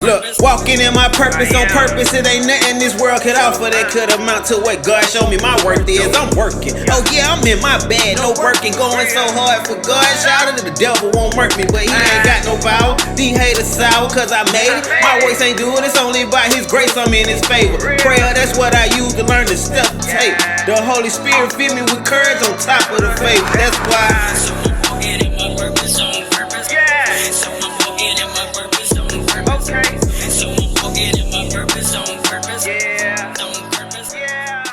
Look, walking in my purpose on purpose. It ain't nothing this world could offer that could amount to what God showed me my worth is. I'm working. Oh yeah, I'm in my bag, no working, going so hard for God. Shout out to the devil won't murk me, but he ain't got no power. These haters sour cause I made it. My voice ain't doing it's only by his grace I'm in his favor. Prayer, that's what I use to learn the stuff to take. The Holy Spirit fill me with courage on top of the faith. That's why. So I'm walking in my purpose on purpose. Yeah. So I'm walking in my purpose on purpose. Okay. So I'm walking in my purpose on purpose. Yeah. On purpose. Yeah.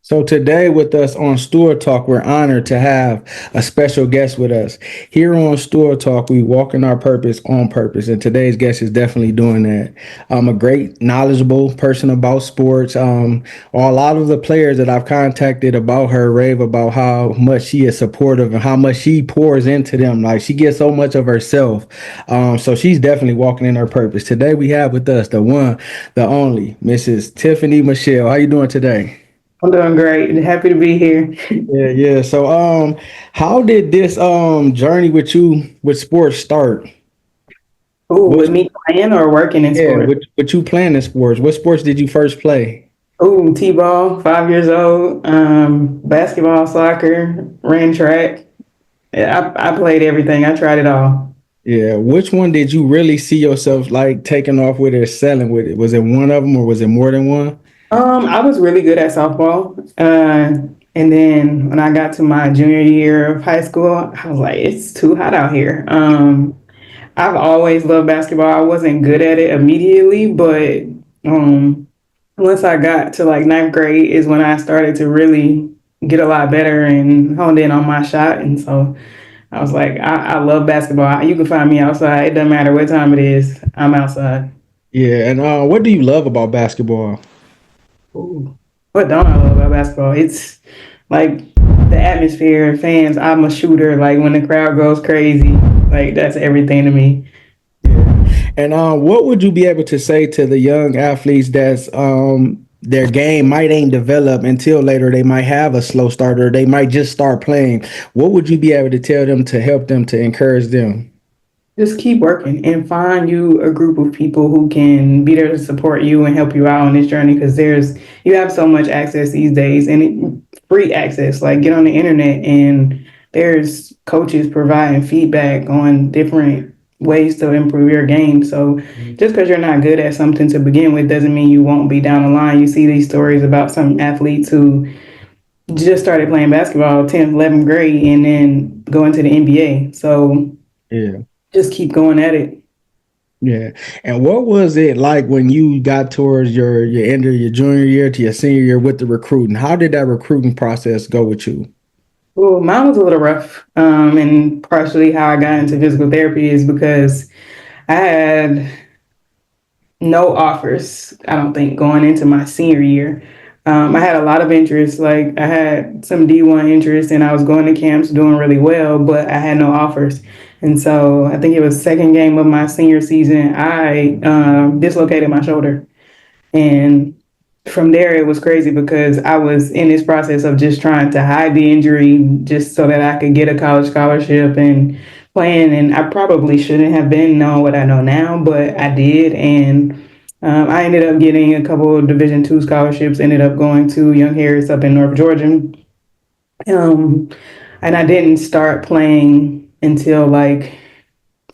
So today with us on Stool Talk, we're honored to have a special guest with us. Here on Stool Talk, we walk in our purpose on purpose, and today's guest is definitely doing that. A great, knowledgeable person about sports. A lot of the players that I've contacted about her rave about how much she is supportive and how much she pours into them. Like she gets so much of herself. So she's definitely walking in her purpose. Today we have with us the one, the only, Mrs. Tiffani Michel. How you doing today? I'm doing great. Happy to be here. Yeah. So, how did this journey with you with sports start? Ooh, What, with me playing or working in yeah, sports? with you playing in sports. What sports did you first play? Ooh, T-ball, 5 years old. Basketball, soccer, ran track. Yeah, I played everything. I tried it all. Yeah, which one did you really see yourself like taking off with it or selling with it? Was it one of them or was it more than one? I was really good at softball. And then when I got to my junior year of high school, I was like, it's too hot out here. I've always loved basketball. I wasn't good at it immediately, but once I got to like ninth grade is when I started to really get a lot better and honed in on my shot. And so I was like, I love basketball. You can find me outside. It doesn't matter what time it is. I'm outside. Yeah, and what do you love about basketball? Ooh. What don't I love about basketball? It's like the atmosphere, fans. I'm a shooter. Like when the crowd goes crazy, like that's everything to me. Yeah. And what would you be able to say to the young athletes that's their game might ain't developed until later they might have a slow starter, they might just start playing. What would you be able to tell them to help them to encourage them? Just keep working and find you a group of people who can be there to support you and help you out on this journey because you have so much access these days and free access. Like get on the internet and there's coaches providing feedback on different ways to improve your game. So just because you're not good at something to begin with doesn't mean you won't be down the line. You see these stories about some athletes who just started playing basketball 10th, 11th grade and then going to the NBA. So Yeah. just keep going at it. Yeah. And what was it like when you got towards your end of your junior year to your senior year with the recruiting? How did that recruiting process go with you? Well, mine was a little rough. And partially how I got into physical therapy is because I had no offers, I don't think, going into my senior year. I had a lot of interest. Like I had some D1 interest and I was going to camps doing really well, but I had no offers. And so I think it was second game of my senior season, I dislocated my shoulder. And from there, it was crazy because I was in this process of just trying to hide the injury just so that I could get a college scholarship and playing. And I probably shouldn't have been knowing what I know now, but I did. And I ended up getting a couple of Division II scholarships, ended up going to Young Harris up in North Georgia. Um, and I didn't start playing until like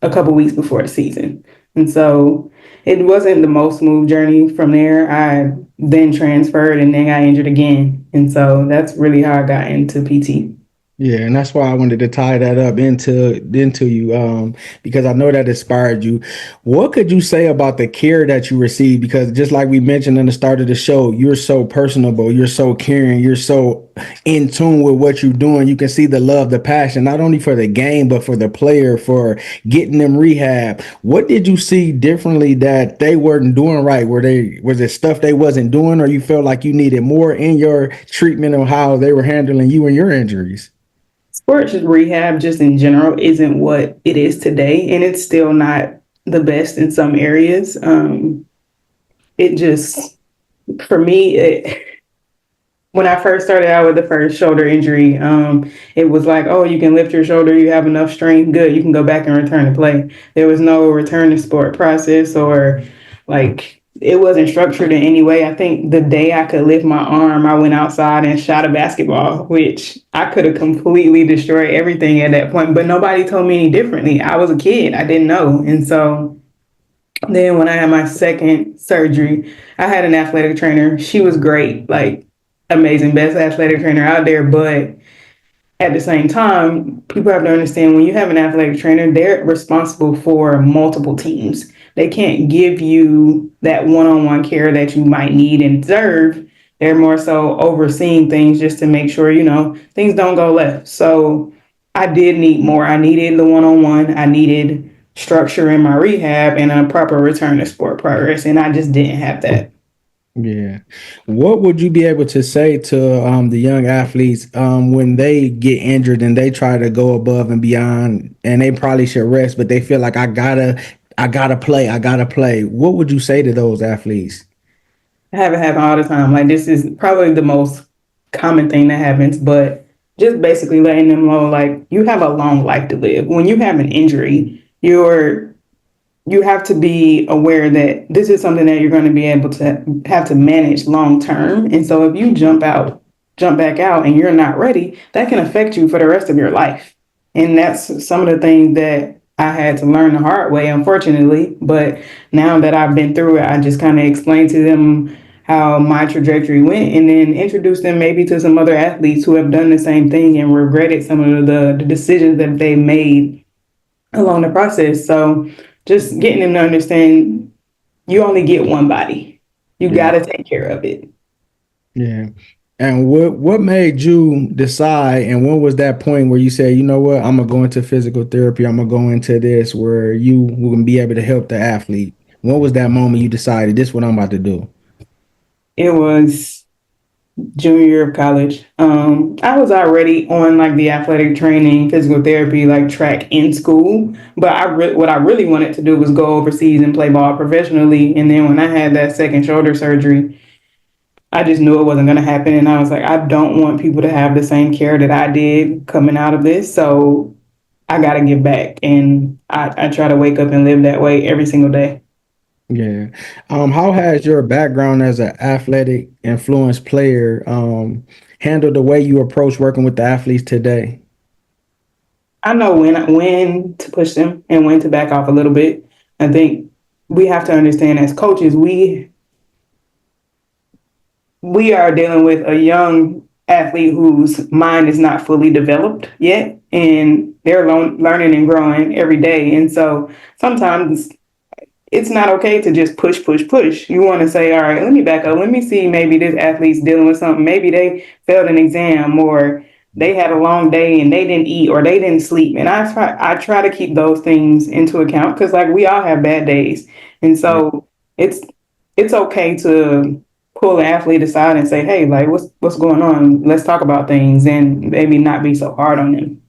a couple weeks before the season. And so it wasn't the most smooth journey from there. I then transferred and then got injured again. And so that's really how I got into PT. Yeah, and that's why I wanted to tie that up into you, because I know that inspired you. What could you say about the care that you received? Because just like we mentioned in the start of the show, you're so personable, you're so caring, you're so in tune with what you're doing. You can see the love, the passion, not only for the game, but for the player, for getting them rehab. What did you see differently that they weren't doing right? Was it stuff they wasn't doing, or you felt like you needed more in your treatment of how they were handling you and your injuries? Sports rehab, just in general, isn't what it is today. And it's still not the best in some areas. It just, for me, when I first started out with the first shoulder injury, it was like, oh, you can lift your shoulder, you have enough strength, good, you can go back and return to play. There was no return to sport process, or like it wasn't structured in any way. I think the day I could lift my arm, I went outside and shot a basketball, which I could have completely destroyed everything at that point. But nobody told me any differently. I was a kid, I didn't know. And so then when I had my second surgery, I had an athletic trainer. She was great, like amazing, best athletic trainer out there. But at the same time, people have to understand when you have an athletic trainer, they're responsible for multiple teams. They can't give you that one-on-one care that you might need and deserve. They're more so overseeing things just to make sure, things don't go left. So I did need more. I needed the one-on-one. I needed structure in my rehab and a proper return to sport progress. And I just didn't have that. Yeah. What would you be able to say to the young athletes when they get injured and they try to go above and beyond and they probably should rest, but they feel like I gotta play. What would you say to those athletes? I have it happen all the time. Like this is probably the most common thing that happens, but just basically letting them know like you have a long life to live. When you have an injury, you have to be aware that this is something that you're going to be able to have to manage long term. And so if you jump back out and you're not ready, that can affect you for the rest of your life. And that's some of the things that I had to learn the hard way, unfortunately. But now that I've been through it, I just kind of explained to them how my trajectory went and then introduce them maybe to some other athletes who have done the same thing and regretted some of the decisions that they made along the process. So just getting them to understand you only get one body. You got to take care of it. Yeah. And what made you decide, and when was that point where you said, you know what, I'm gonna go into physical therapy, I'm gonna go into this where you will be able to help the athlete? What was that moment you decided this is what I'm about to do? It was junior year of college. I was already on like the athletic training, physical therapy, like track in school. But what I really wanted to do was go overseas and play ball professionally. And then when I had that second shoulder surgery, I just knew it wasn't going to happen. And I was like, I don't want people to have the same care that I did coming out of this. So I got to give back. And I try to wake up and live that way every single day. Yeah. How has your background as an athletic influence player handled the way you approach working with the athletes today? I know when to push them and when to back off a little bit. I think we have to understand as coaches, we are dealing with a young athlete whose mind is not fully developed yet, and they're learning and growing every day. And so sometimes it's not okay to just push, push, push. You want to say, all right, let me back up. Let me see, maybe this athlete's dealing with something. Maybe they failed an exam or they had a long day and they didn't eat or they didn't sleep. And I try to keep those things into account because like we all have bad days. And so it's okay to pull an athlete aside and say, hey, like what's going on? Let's talk about things and maybe not be so hard on them.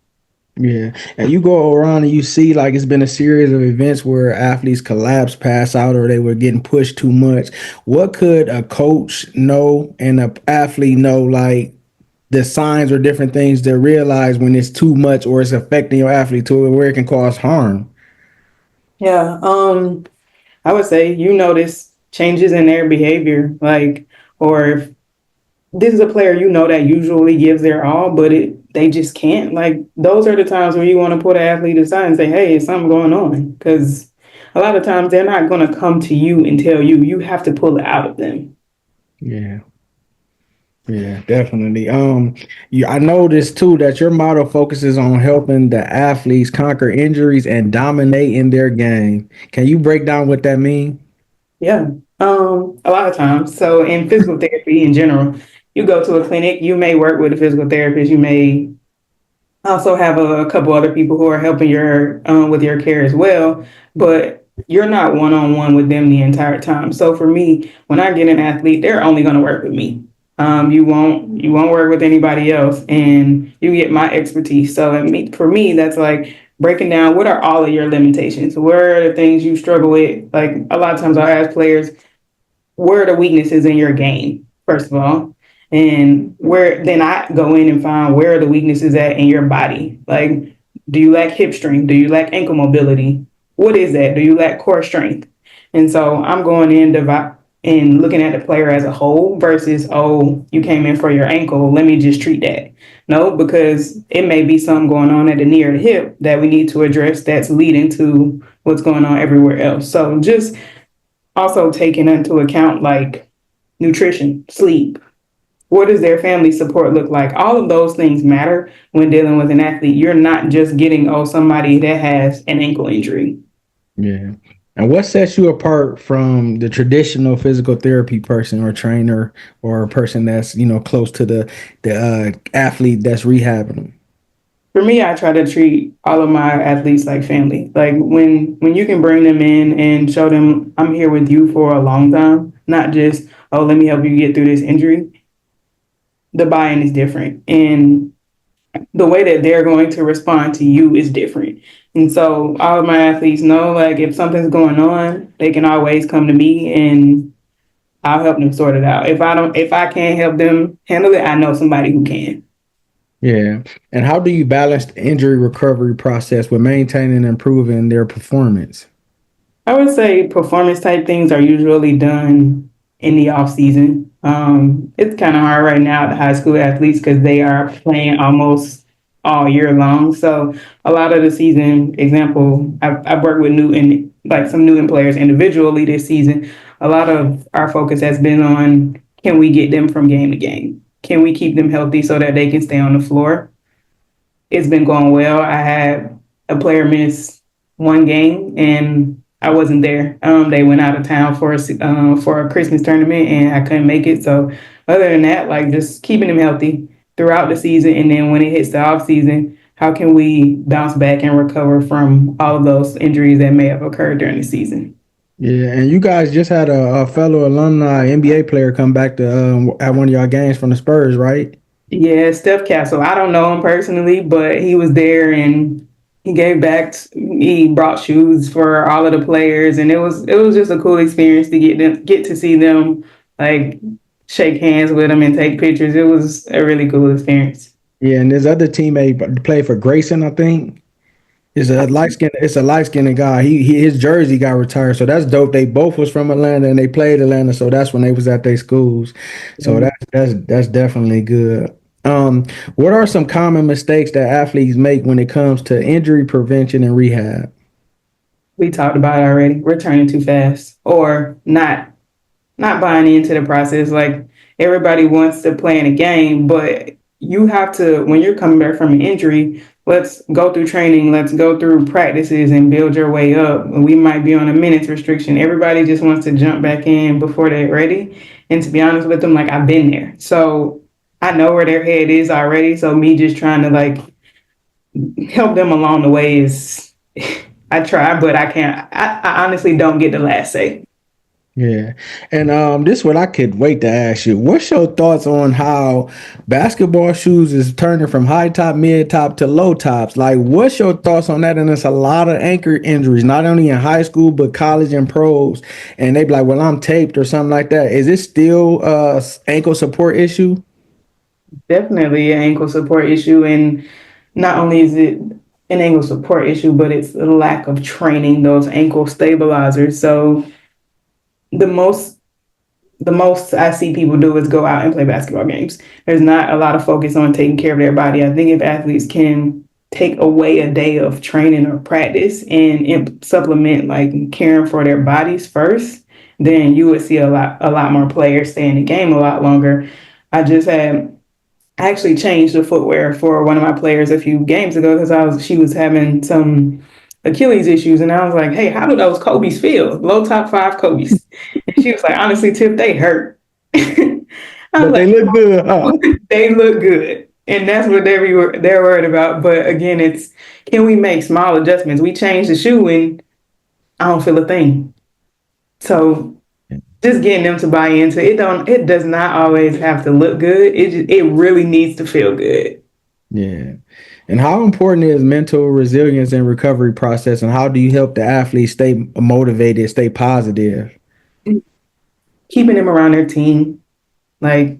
Yeah. And you go around and you see like it's been a series of events where athletes collapse, pass out, or they were getting pushed too much. What could a coach know and an athlete know, like the signs or different things to realize when it's too much or it's affecting your athlete to where it can cause harm? Yeah. I would say you notice changes in their behavior, like, or if this is a player that usually gives their all, but they just can't. Like, those are the times where you want to put an athlete aside and say, hey, is something going on? Because a lot of times they're not going to come to you and tell you. You have to pull it out of them. Yeah. Yeah, definitely. I noticed too that your model focuses on helping the athletes conquer injuries and dominate in their game. Can you break down what that means? Yeah. A lot of times. So in physical therapy in general, you go to a clinic, you may work with a physical therapist, you may also have a couple other people who are helping your with your care as well, but you're not one on one with them the entire time. So for me, when I get an athlete, they're only going to work with me. You won't work with anybody else, and you get my expertise. So for me, that's like breaking down what are all of your limitations. Where are the things you struggle with? Like a lot of times, I'll ask players, where are the weaknesses in your game? First of all, And where then I go in and find where are the weaknesses at in your body. Like, do you lack hip strength? Do you lack ankle mobility? What is that? Do you lack core strength? And so I'm going in and looking at the player as a whole versus, oh, you came in for your ankle, let me just treat that. No, because it may be something going on at the knee or the hip that we need to address that's leading to what's going on everywhere else. So just also taking into account like nutrition, sleep, what does their family support look like? All of those things matter when dealing with an athlete. You're not just getting, oh, somebody that has an ankle injury. Yeah. And what sets you apart from the traditional physical therapy person or trainer or a person that's, close to the athlete that's rehabbing them? For me, I try to treat all of my athletes like family. Like when you can bring them in and show them I'm here with you for a long time, not just, oh, let me help you get through this injury. The buy-in is different. And the way that they're going to respond to you is different. And so all of my athletes know, like, if something's going on, they can always come to me and I'll help them sort it out. If I can't help them handle it, I know somebody who can. Yeah. And how do you balance the injury recovery process with maintaining and improving their performance? I would say performance type things are usually done in the off season. It's kind of hard right now at high school athletes because they are playing almost all year long. So a lot of the season, example, I've worked with some new players individually this season. A lot of our focus has been on, can we get them from game to game? Can we keep them healthy so that they can stay on the floor? It's been going well. I had a player miss one game and I wasn't there. They went out of town for a Christmas tournament and I couldn't make it. So other than that, like just keeping them healthy throughout the season, and then when it hits the off season, how can we bounce back and recover from all of those injuries that may have occurred during the season? Yeah, and you guys just had a fellow alumni NBA player come back to at one of y'all games from the Spurs, right? Yeah, Steph Castle. I don't know him personally, but he was there and he gave back. He brought shoes for all of the players, and it was just a cool experience to get to see them, like shake hands with them and take pictures. It was a really cool experience. Yeah, and his other teammate played for Grayson, I think. It's a light skinned guy. His jersey got retired, so that's dope. They both was from Atlanta and they played Atlanta, so that's when they was at their schools. So that's definitely good. What are some common mistakes that athletes make when it comes to injury prevention and rehab? We talked about it already. We're turning too fast, or not buying into the process. Like everybody wants to play in a game, but you have to, when you're coming back from an injury, let's go through training, let's go through practices and build your way up. We might be on a minutes restriction. Everybody just wants to jump back in before they're ready. And to be honest with them, like I've been there. So I know where their head is already. So me just trying to like help them along the way is I try, but I can't. I honestly don't get the last say. Yeah. And this is what I could wait to ask you. What's your thoughts on how basketball shoes is turning from high top, mid top to low tops? Like, what's your thoughts on that? And it's a lot of ankle injuries, not only in high school, but college and pros. And they be like, well, I'm taped or something like that. Is it still ankle support issue? Definitely an ankle support issue. And not only is it an ankle support issue, but it's the lack of training those ankle stabilizers. So the most the most I see people do is go out and play basketball games. There's not a lot of focus on taking care of their body. I think if athletes can take away a day of training or practice and supplement like caring for their bodies first, then you would see a lot more players stay in the game a lot longer. I actually changed the footwear for one of my players a few games ago because she was having some Achilles issues, and I was like, "Hey, how do those Kobe's feel? Low top five Kobe's?" And she was like, "Honestly, Tip, they hurt." I was But they like, look good, huh? "They look good," and that's what they're worried about. But again, it's can we make small adjustments? We change the shoe, and I don't feel a thing. So just getting them to buy into it, don't it does not always have to look good. It really needs to feel good. Yeah. And how important is mental resilience and recovery process, and how do you help the athlete stay motivated, stay positive? Keeping them around their team, like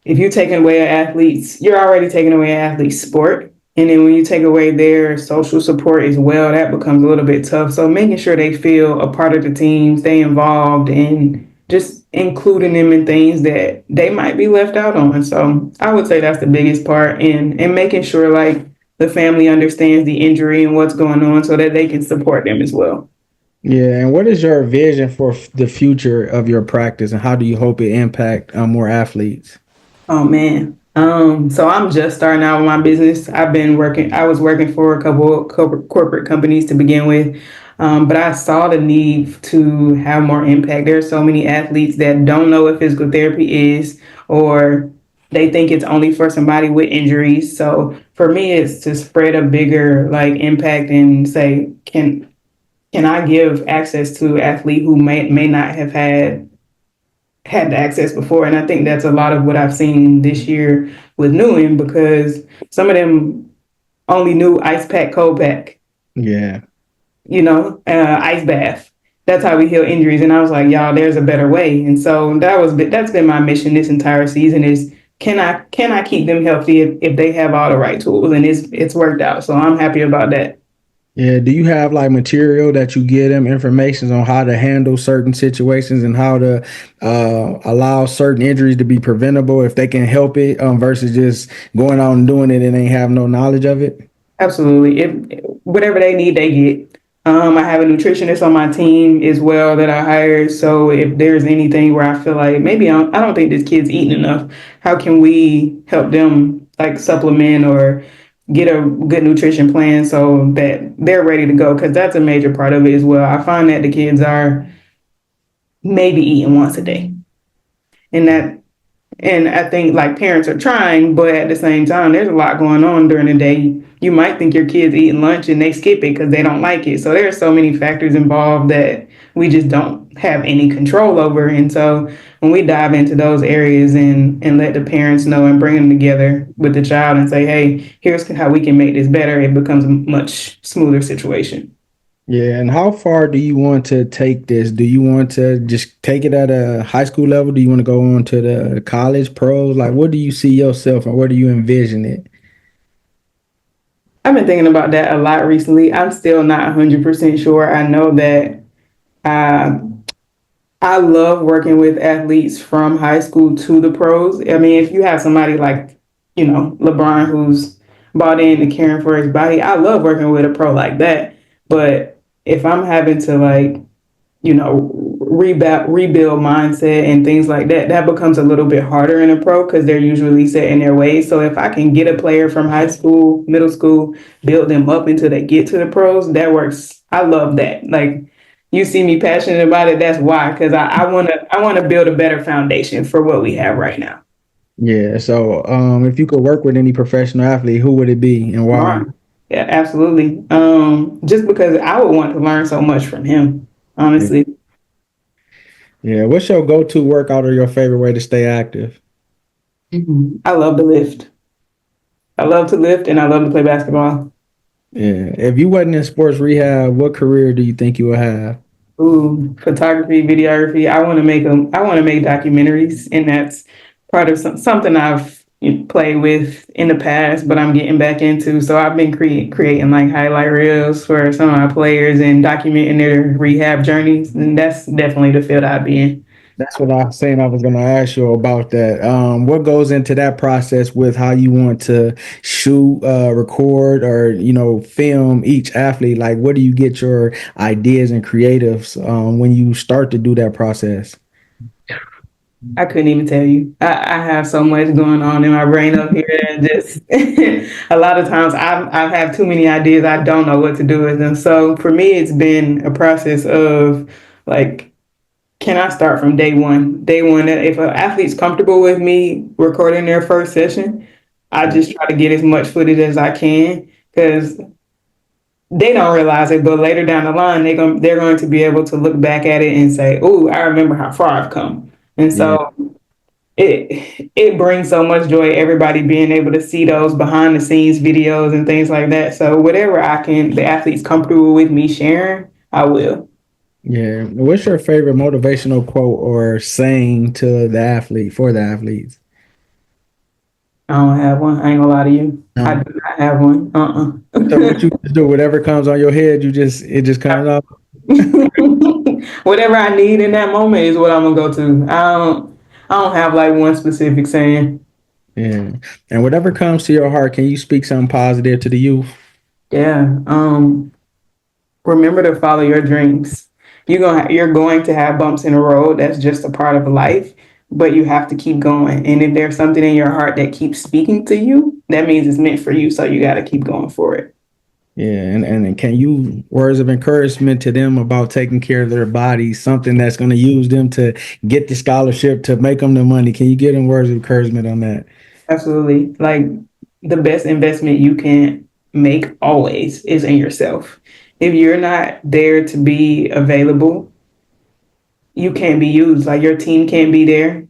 if you're taking away an athlete's, you're already taking away an athlete's sport. And then when you take away their social support as well, that becomes a little bit tough. So making sure they feel a part of the team, stay involved, and just including them in things that they might be left out on. So I would say that's the biggest part, and making sure like the family understands the injury and what's going on so that they can support them as well. Yeah, and what is your vision for the future of your practice, and how do you hope it impact more athletes? Oh man. So I'm just starting out with my business. I was working for a couple corporate companies to begin with. But I saw the need to have more impact. There are so many athletes that don't know what physical therapy is, or they think it's only for somebody with injuries. So for me, it's to spread a bigger like impact and say, can I give access to an athlete who may not have had the access before. And I think that's a lot of what I've seen this year with Newham, because some of them only knew ice pack, cold pack, Yeah. ice bath. That's how we heal injuries. And I was like, y'all, there's a better way. And so that's been my mission this entire season is can I keep them healthy if they have all the right tools, and it's worked out. So I'm happy about that. Yeah. Do you have like material that you give them information on how to handle certain situations and how to allow certain injuries to be preventable if they can help it, versus just going out and doing it and they have no knowledge of it? Absolutely. If whatever they need, they get. I have a nutritionist on my team as well that I hired. So if there's anything where I feel like maybe I don't think this kid's eating enough, how can we help them like supplement or get a good nutrition plan so that they're ready to go? Because that's a major part of it as well. I find that the kids are maybe eating once a day, and I think like parents are trying, but at the same time, there's a lot going on during the day. You might think your kid's eating lunch and they skip it because they don't like it. So there are so many factors involved that we just don't have any control over. And so when we dive into those areas and let the parents know and bring them together with the child and say, hey, here's how we can make this better, it becomes a much smoother situation. Yeah, and how far do you want to take this? Do you want to just take it at a high school level? Do you want to go on to the college pros? Like, what do you see yourself and where do you envision it? I've been thinking about that a lot recently. I'm still not 100% sure. I know that uh, I love working with athletes from high school to the pros. I mean, if you have somebody like, LeBron who's bought in and caring for his body, I love working with a pro like that. But if I'm having to like rebuild mindset and things like that, that becomes a little bit harder in a pro because they're usually set in their ways. So if I can get a player from high school, middle school, build them up until they get to the pros, that works. I love that. Like you see me passionate about it. That's why, because I want to build a better foundation for what we have right now. Yeah, so if you could work with any professional athlete, who would it be and why? Ron. Yeah, absolutely. Just because I would want to learn so much from him, Yeah. honestly. Yeah, what's your go-to workout or your favorite way to stay active? I love to lift. I love to lift and I love to play basketball. Yeah, if you wasn't in sports rehab, what career do you think you would have? Ooh, photography, videography. I want to make documentaries, and that's part of something I've played with in the past, but I'm getting back into. So I've been creating like highlight reels for some of my players and documenting their rehab journeys, and that's definitely the field I'd be in. That's what I was saying. I was going to ask you about that. What goes into that process with how you want to shoot, record, or film each athlete? Like, where do you get your ideas and creatives when you start to do that process? I couldn't even tell you. I have so much going on in my brain up here, and just a lot of times I have too many ideas. I don't know what to do with them. So for me, it's been a process of like, can I start from day one? Day one, if an athlete's comfortable with me recording their first session, I just try to get as much footage as I can because they don't realize it, but later down the line, they're going to be able to look back at it and say, "Oh, I remember how far I've come." And Yeah. so it brings so much joy. Everybody being able to see those behind the scenes videos and things like that. So whatever the athlete's comfortable with me sharing, I will. Yeah. What's your favorite motivational quote or saying to the athlete for the athletes? I don't have one. I ain't gonna lie to you. I No. do not have one. So what you just do, whatever comes on your head, it just comes off. Whatever I need in that moment is what I'm gonna go to. I don't have like one specific saying. Yeah. And whatever comes to your heart, can you speak something positive to the youth? Yeah. Remember to follow your dreams. You're going to have bumps in the road. That's just a part of life, but you have to keep going. And if there's something in your heart that keeps speaking to you, that means it's meant for you. So you got to keep going for it. Yeah, and can you words of encouragement to them about taking care of their bodies, something that's going to use them to get the scholarship to make them the money? Can you give them words of encouragement on that? Absolutely. Like the best investment you can make always is in yourself. If you're not there to be available, you can't be used. Like your team can't be there.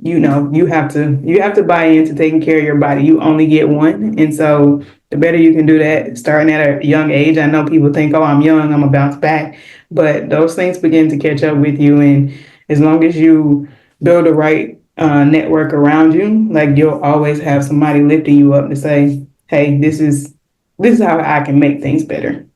You have to buy into taking care of your body. You only get one. And so the better you can do that starting at a young age. I know people think, oh, I'm young, I'm gonna bounce back. But those things begin to catch up with you. And as long as you build the right network around you, like you'll always have somebody lifting you up to say, hey, this is how I can make things better.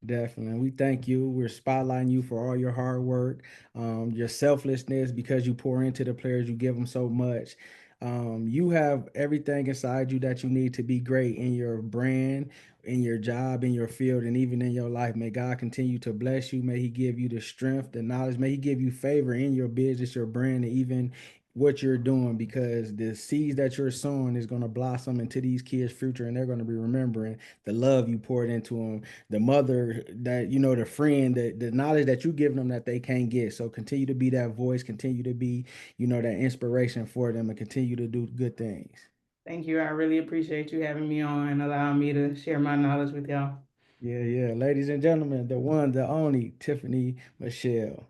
Definitely. And we thank you. We're spotlighting you for all your hard work, your selflessness because you pour into the players, you give them so much. You have everything inside you that you need to be great in your brand, in your job, in your field, and even in your life. May God continue to bless you. May He give you the strength, the knowledge. May He give you favor in your business, your brand, and even what you're doing because the seeds that you're sowing is going to blossom into these kids' future and they're going to be remembering the love you poured into them, the mother that the friend, the knowledge that you give them that they can't get. So continue to be that voice, continue to be that inspiration for them, and continue to do good things. Thank you. I really appreciate you having me on and allowing me to share my knowledge with y'all. Yeah, yeah, ladies and gentlemen, the one, the only Tiffani Michel.